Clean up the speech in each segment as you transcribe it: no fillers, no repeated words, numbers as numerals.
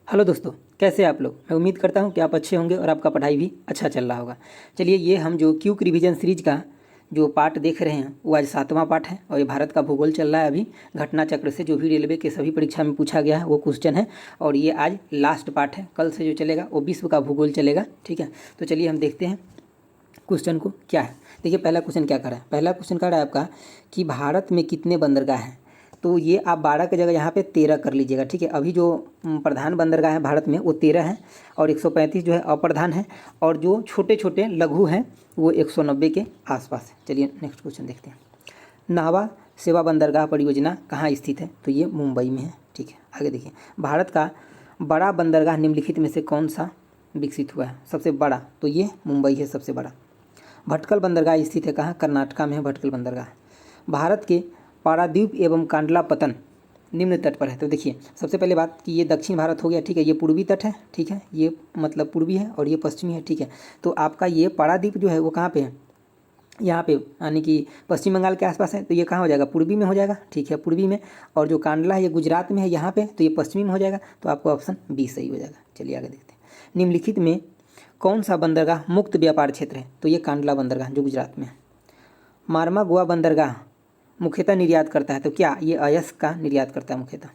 Hello दोस्तों, कैसे हैं आप लोग। मैं उम्मीद करता हूं कि आप अच्छे होंगे और आपका पढ़ाई भी अच्छा चल रहा होगा। चलिए, ये हम जो क्यूक रिवीजन सीरीज का जो पार्ट देख रहे हैं वो आज 7वां पार्ट है और ये भारत का भूगोल चल रहा है। अभी घटना चक्र से जो भी रेलवे के सभी परीक्षा में पूछा गया है वो क्वेश्चन है और ये आज लास्ट पार्ट है। कल से जो चलेगा वो विश्व का भूगोल चलेगा। ठीक है, तो चलिए हम देखते हैं क्वेश्चन को क्या है। देखिए, पहला क्वेश्चन क्या कर रहा है। पहला क्वेश्चन कर रहा है आपका कि भारत में कितने बंदरगाह हैं। तो ये आप 12 की जगह यहाँ पे 13 कर लीजिएगा। ठीक है, अभी जो प्रधान बंदरगाह है भारत में वो 13 है और 135 जो है अप्रधान है और जो छोटे छोटे लघु हैं वो 190 के आसपास है। चलिए नेक्स्ट क्वेश्चन देखते हैं। नाहवा सेवा बंदरगाह परियोजना कहाँ स्थित है। तो ये मुंबई में है। ठीक है, आगे देखिए। भारत का बड़ा बंदरगाह निम्नलिखित में से कौन सा विकसित हुआ है। सबसे बड़ा तो ये मुंबई है सबसे बड़ा। भटकल बंदरगाह स्थित है कहाँ। कर्नाटका में है भटकल बंदरगाह। भारत के पारादीप एवं कांडलापतन निम्न तट पर है। तो देखिए, सबसे पहले बात कि ये दक्षिण भारत हो गया। ठीक है, ये पूर्वी तट है। ठीक है, ये मतलब पूर्वी है और ये पश्चिमी है। ठीक है, तो आपका ये पारादीप जो है वो कहाँ पे है, यहाँ पे यानी कि पश्चिम बंगाल के आसपास है। तो ये कहाँ हो जाएगा, पूर्वी में हो जाएगा। ठीक है, पूर्वी में। और जो कांडला है ये गुजरात में है यहाँ पे, तो ये पश्चिमी में हो जाएगा। तो आपको ऑप्शन बी सही हो जाएगा। चलिए आगे देखते हैं। निम्नलिखित में कौन सा बंदरगाह मुक्त व्यापार क्षेत्र है। तो ये कांडला बंदरगाह जो गुजरात में है। मारमा गोवा बंदरगाह मुख्यतः निर्यात करता है। तो क्या ये अयस्क का निर्यात करता है मुख्यतः।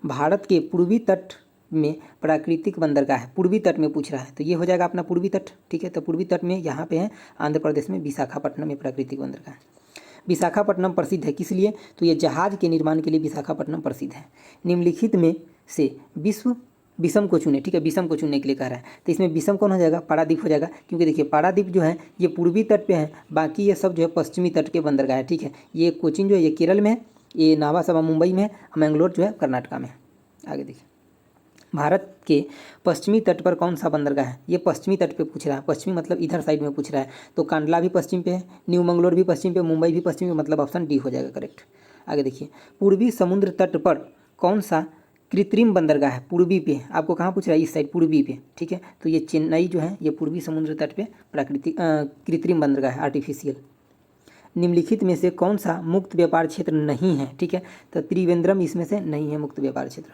भारत के पूर्वी तट में प्राकृतिक बंदरगाह है। पूर्वी तट में पूछ रहा है तो ये हो जाएगा अपना पूर्वी तट। ठीक है, तो पूर्वी तट में यहाँ पे है आंध्र प्रदेश में विशाखापट्टनम में प्राकृतिक बंदरगाह। विशाखापट्टनम प्रसिद्ध है किस लिए। तो ये जहाज के निर्माण के लिए विशाखापट्टनम प्रसिद्ध है। निम्नलिखित में से विश्व विषम को चुने। ठीक है, विषम को चुनने के लिए कह रहा है। तो इसमें विषम कौन हो जाएगा, पारादीप हो जाएगा। क्योंकि देखिए पारादीप जो है ये पूर्वी तट पे है, बाकी ये सब जो है पश्चिमी तट के बंदरगाह है। ठीक है, ये कोचीन जो है ये केरल में है, ये नावा सभा मुंबई में है, मैंगलोर जो है कर्नाटका में है। आगे देखिए, भारत के पश्चिमी तट पर कौन सा बंदरगाह है। ये पश्चिमी तट पे पूछ रहा है। पश्चिमी मतलब इधर साइड में पूछ रहा है। तो कांडला भी पश्चिम पे है, न्यू मंगलोर भी पश्चिम पे, मुंबई भी पश्चिम पे, मतलब ऑप्शन डी हो जाएगा करेक्ट। आगे देखिए, पूर्वी समुद्र तट पर कौन सा कृत्रिम बंदरगाह है। पूर्वी पे आपको कहाँ पूछ रहा है, इस साइड पूर्वी पे। ठीक है, तो ये चेन्नई जो है ये पूर्वी समुद्र तट पे प्राकृतिक कृत्रिम बंदरगाह है, आर्टिफिशियल। निम्नलिखित में से कौन सा मुक्त व्यापार क्षेत्र नहीं है। ठीक है, तो त्रिवेंद्रम इसमें से नहीं है मुक्त व्यापार क्षेत्र।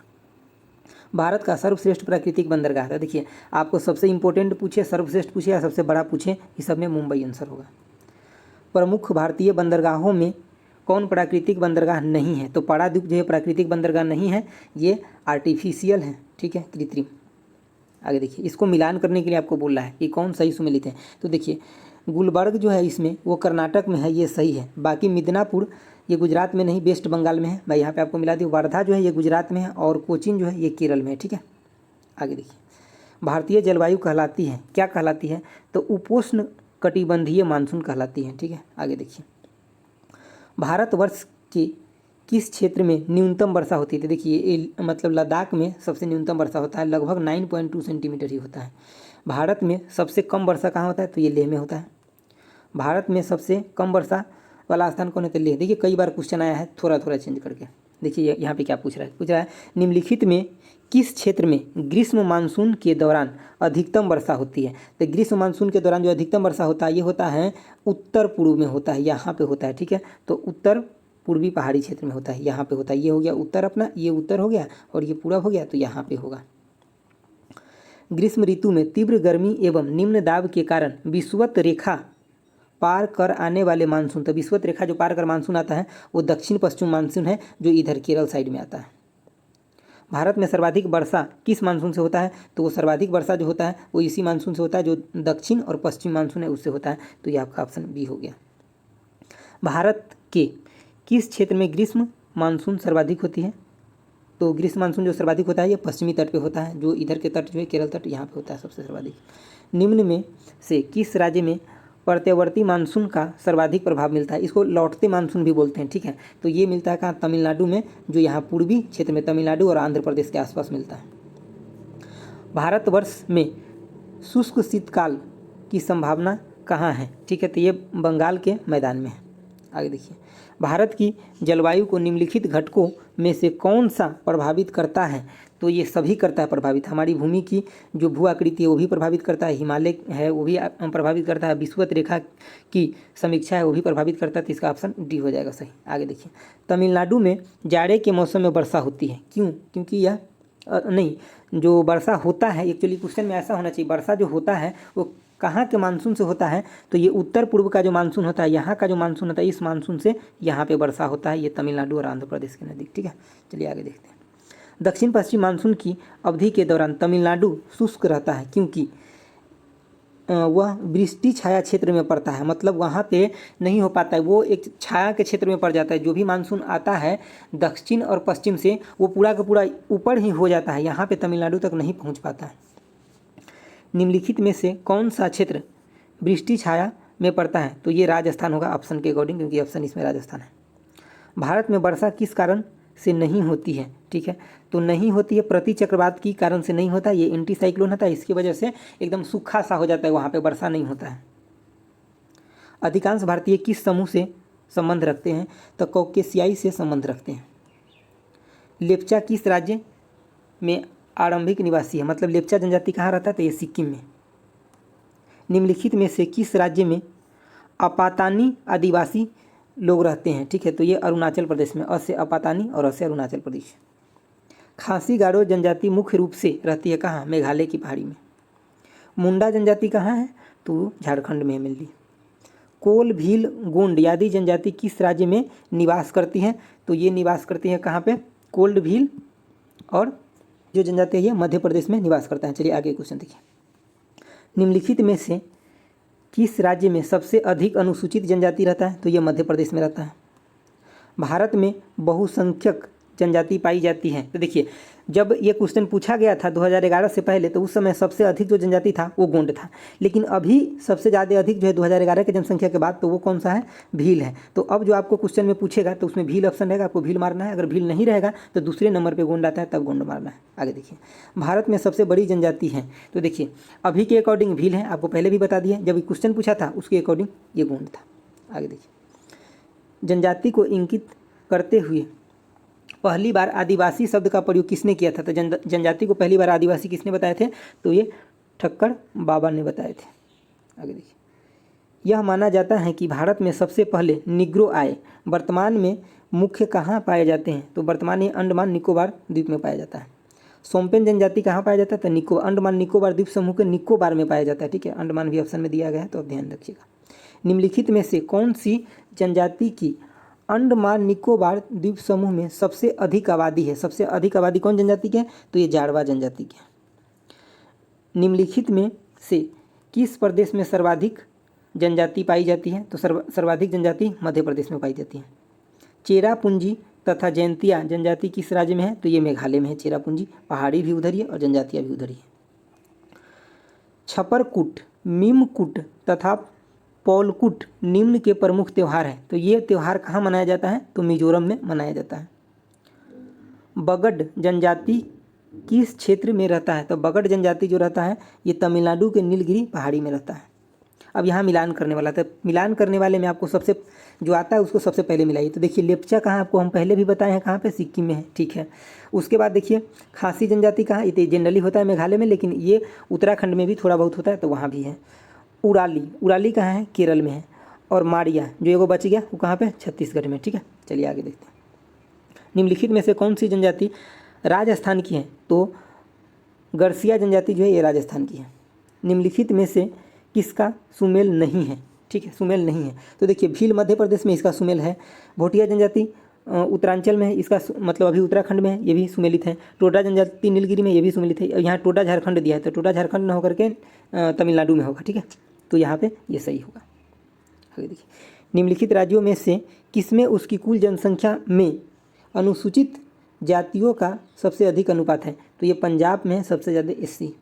भारत का सर्वश्रेष्ठ प्राकृतिक बंदरगाह है। देखिए, आपको सबसे इंपॉर्टेंट पूछे, सर्वश्रेष्ठ पूछे या सबसे बड़ा पूछे, इस सब में मुंबई आंसर होगा। प्रमुख भारतीय बंदरगाहों में कौन प्राकृतिक बंदरगाह नहीं है। तो पारादीप जो है प्राकृतिक बंदरगाह नहीं है, ये आर्टिफिशियल है। ठीक है, कृत्रिम। आगे देखिए, इसको मिलान करने के लिए आपको बोल रहा है कि कौन सही सुमेलित है। तो देखिए, गुलबर्ग जो है इसमें वो कर्नाटक में है, ये सही है। बाकी मिदनापुर ये गुजरात में नहीं, वेस्ट बंगाल में है। मैं यहाँ पे आपको मिला दी। वर्धा जो है ये गुजरात में है और कोचीन जो है ये केरल में है। ठीक है, आगे देखिए, भारतीय जलवायु कहलाती है क्या कहलाती है। तो उपोष्ण कटिबंधीय मानसून कहलाती है। ठीक है, आगे देखिए, भारतवर्ष के किस क्षेत्र में न्यूनतम वर्षा होती है। तो देखिए, मतलब लद्दाख में सबसे न्यूनतम वर्षा होता है, लगभग 9.2 सेंटीमीटर ही होता है। भारत में सबसे कम वर्षा कहाँ होता है। तो ये लेह में होता है। भारत में सबसे कम वर्षा वाला स्थान कौन है। तो लेह। देखिए, कई बार क्वेश्चन आया है थोड़ा थोड़ा चेंज करके। देखिए यहाँ पे क्या पूछ रहा है, निम्नलिखित में किस क्षेत्र में ग्रीष्म मानसून के दौरान अधिकतम वर्षा होती है। तो ग्रीष्म मानसून के दौरान जो अधिकतम वर्षा होता है ये होता है उत्तर पूर्व में होता है, यहाँ पे होता है। ठीक है, तो उत्तर पूर्वी पहाड़ी क्षेत्र में होता है, यहाँ पे होता है। ये हो गया उत्तर अपना, ये उत्तर हो गया और ये पूरा हो गया, तो यहाँ पे होगा। ग्रीष्म ऋतु में तीव्र गर्मी एवं निम्न दाब के कारण विषुवत रेखा पार कर आने वाले मानसून। तो विषुवत रेखा जो पार कर मानसून आता है वो दक्षिण पश्चिम मानसून है जो इधर केरल साइड में आता है। भारत में सर्वाधिक वर्षा किस मानसून से होता है। तो वो सर्वाधिक वर्षा जो होता है वो इसी मानसून से होता है जो दक्षिण और पश्चिम मानसून है उससे होता है। तो ये आपका ऑप्शन बी हो गया। भारत के किस क्षेत्र में ग्रीष्म मानसून सर्वाधिक होती है। तो ग्रीष्म मानसून जो सर्वाधिक होता है ये पश्चिमी तट पे होता है, जो इधर के तट जो है केरल तट यहाँ पे होता है सबसे सर्वाधिक। निम्न में से किस राज्य में प्रत्यवर्ती मानसून का सर्वाधिक प्रभाव मिलता है। इसको लौटते मानसून भी बोलते हैं। ठीक है, तो ये मिलता है कहाँ, तमिलनाडु में, जो यहाँ पूर्वी क्षेत्र में तमिलनाडु और आंध्र प्रदेश के आसपास मिलता है। भारतवर्ष में शुष्क शीतकाल की संभावना कहाँ है। ठीक है, तो ये बंगाल के मैदान में है। आगे देखिए, भारत की जलवायु को निम्नलिखित घटकों में से कौन सा प्रभावित करता है। तो ये सभी करता है प्रभावित। हमारी भूमि की जो भू आकृति है वो भी प्रभावित करता है, हिमालय है वो भी प्रभावित करता है, विषुवत रेखा की समीक्षा है वो भी प्रभावित करता है। तो इसका ऑप्शन डी हो जाएगा सही। आगे देखिए, तमिलनाडु में जाड़े के मौसम में वर्षा होती है, क्यों, क्योंकि यह नहीं, जो वर्षा होता है एक्चुअली क्वेश्चन में ऐसा होना चाहिए, वर्षा जो होता है वो कहाँ के मानसून से होता है, तो ये उत्तर पूर्व का जो मानसून होता है, यहाँ का जो मानसून होता है, इस मानसून से यहाँ पे वर्षा होता है, ये तमिलनाडु और आंध्र प्रदेश के नज़दीक। ठीक है, चलिए आगे देखते हैं। दक्षिण पश्चिम मानसून की अवधि के दौरान तमिलनाडु शुष्क रहता है क्योंकि वह वृष्टि छाया क्षेत्र में पड़ता है, मतलब वहाँ पे नहीं हो पाता है, वो एक छाया के क्षेत्र में पड़ जाता है। जो भी मानसून आता है दक्षिण और पश्चिम से वो पूरा का पूरा ऊपर ही हो जाता है, यहाँ पे तमिलनाडु तक नहीं पहुँच पाता है। निम्नलिखित में से कौन सा क्षेत्र वृष्टि छाया में पड़ता है, तो ये राजस्थान होगा ऑप्शन के अकॉर्डिंग, क्योंकि ऑप्शन इसमें राजस्थान है। भारत में वर्षा किस कारण से नहीं होती है, ठीक है, तो नहीं होती है प्रति चक्रवात की कारण से नहीं होता, ये एंटी साइक्लोन होता है, इसकी वजह से एकदम सूखा सा हो जाता है, वहाँ पे वर्षा नहीं होता है। अधिकांश भारतीय किस समूह से संबंध रखते हैं, तो कॉकेशियाई से संबंध रखते हैं। लेप्चा किस राज्य में आरंभिक निवासी है, मतलब लेप्चा जनजाति कहाँ रहता है, तो ये सिक्किम में। निम्नलिखित में से किस राज्य में अपातानी आदिवासी लोग रहते हैं, ठीक है, तो ये अरुणाचल प्रदेश में, अ से अपातानी और अ से अरुणाचल प्रदेश। खासी गारो जनजाति मुख्य रूप से रहती है कहाँ, मेघालय की पहाड़ी में। मुंडा जनजाति कहाँ है, तो झारखंड में मिलती। कोल भील गोंड आदि जनजाति किस राज्य में निवास करती हैं, तो ये निवास करती है कहाँ पे, कोल्ड भील, और जो जनजाति है ये मध्य प्रदेश में निवास करता है। चलिए आगे क्वेश्चन देखिए। निम्नलिखित में से किस राज्य में सबसे अधिक अनुसूचित जनजाति रहता है, तो ये मध्य प्रदेश में रहता है। भारत में बहुसंख्यक जनजाति पाई जाती है, तो देखिए जब ये क्वेश्चन पूछा गया था 2011 से पहले, तो उस समय सबसे अधिक जो जनजाति था वो गोंड था, लेकिन अभी सबसे ज़्यादा अधिक जो है 2011 के जनसंख्या के बाद, तो वो कौन सा है, भील है। तो अब जो आपको क्वेश्चन में पूछेगा तो उसमें भील ऑप्शन रहेगा, आपको भील मारना है, अगर भील नहीं रहेगा तो दूसरे नंबर पर गोंड आता है, तब गोंड मारना है। आगे देखिए, भारत में सबसे बड़ी जनजाति है, तो देखिए अभी के अकॉर्डिंग भील है, आपको पहले भी बता दिया, जब क्वेश्चन पूछा था उसके अकॉर्डिंग ये गोंड था। आगे देखिए, जनजाति को इंगित करते हुए पहली बार आदिवासी शब्द का प्रयोग किसने किया था, तो जनजाति को पहली बार आदिवासी किसने बताए थे, तो ये ठक्कर बाबा ने बताए थे। आगे देखिए, यह माना जाता है कि भारत में सबसे पहले निग्रो आए, वर्तमान में मुख्य कहाँ पाए जाते हैं, तो वर्तमान में अंडमान निकोबार द्वीप में पाया जाता है। सोम्पेन जनजाति कहाँ पाया जाता है, तो अंडमान निकोबार द्वीप समूह के निकोबार में पाया जाता है। ठीक है, अंडमान भी ऑप्शन में दिया गया है, तो आप ध्यान रखिएगा। निम्नलिखित में से कौन सी जनजाति की अंडमान निकोबार द्वीप समूह में सबसे अधिक आबादी है, सबसे अधिक आबादी कौन जनजाति की है, तो ये जाड़वा जनजाति की है। निम्नलिखित में से किस प्रदेश में सर्वाधिक जनजाति पाई जाती है, तो सर्वाधिक जनजाति मध्य प्रदेश में पाई जाती है। चेरापूंजी तथा जयंतिया जनजाति किस राज्य में है, तो ये मेघालय में है। चेरापूंजी पहाड़ी भी उधर ही है और जनजातियाँ भी उधर ही है। छपरकुट, मीमकुट तथा पौलकुट निम्न के प्रमुख त्यौहार हैं, तो ये त्यौहार कहाँ मनाया जाता है, तो मिजोरम में मनाया जाता है। बगड जनजाति किस क्षेत्र में रहता है, तो बगड जनजाति जो रहता है ये तमिलनाडु के नीलगिरी पहाड़ी में रहता है। अब यहाँ मिलान करने वाला था, मिलान करने वाले में आपको सबसे जो आता है उसको सबसे पहले मिलाइए। तो देखिए लेप्चा कहाँ, आपको हम पहले भी बताए हैं कहाँ पे, सिक्किम में है। ठीक है, उसके बाद देखिए खासी जनजाति कहाँ, ये जनरली होता है मेघालय में, लेकिन ये उत्तराखंड में भी थोड़ा बहुत होता है, तो वहाँ भी है। उराली कहाँ है, केरल में है। और माड़िया जो एगो बच गया वो कहाँ पे, छत्तीसगढ़ में। ठीक है, चलिए आगे देखते हैं। निम्नलिखित में से कौन सी जनजाति राजस्थान की है, तो गरसिया जनजाति जो है ये राजस्थान की है। निम्नलिखित में से किसका सुमेल नहीं है, ठीक है, सुमेल नहीं है, तो देखिए भील मध्य प्रदेश में इसका सुमेल है। भोटिया जनजाति उत्तरांचल में है, इसका मतलब अभी उत्तराखंड में है, ये भी सुमेलित है। टोडा जनजाति नीलगिरी में, ये भी सुमेलित है। यहाँ टोडा झारखंड दिया है, तो टोडा झारखंड न होकर के तमिलनाडु में होगा। ठीक है, तो यहाँ पे ये सही होगा। आगे देखिए, निम्नलिखित राज्यों में से किसमें उसकी कुल जनसंख्या में अनुसूचित जातियों का सबसे अधिक अनुपात है, तो ये पंजाब में सबसे ज़्यादा एससी।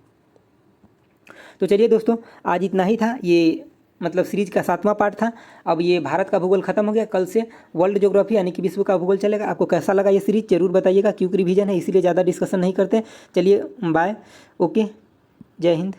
तो चलिए दोस्तों, आज इतना ही था, ये मतलब सीरीज का 7वां पार्ट था। अब ये भारत का भूगोल खत्म हो गया, कल से वर्ल्ड ज्योग्राफी यानी कि विश्व का भूगोल चलेगा। आपको कैसा लगा ये सीरीज जरूर बताइएगा, क्योंकि रिवीजन है इसीलिए ज़्यादा डिस्कशन नहीं करते। चलिए बाय, ओके, जय हिंद।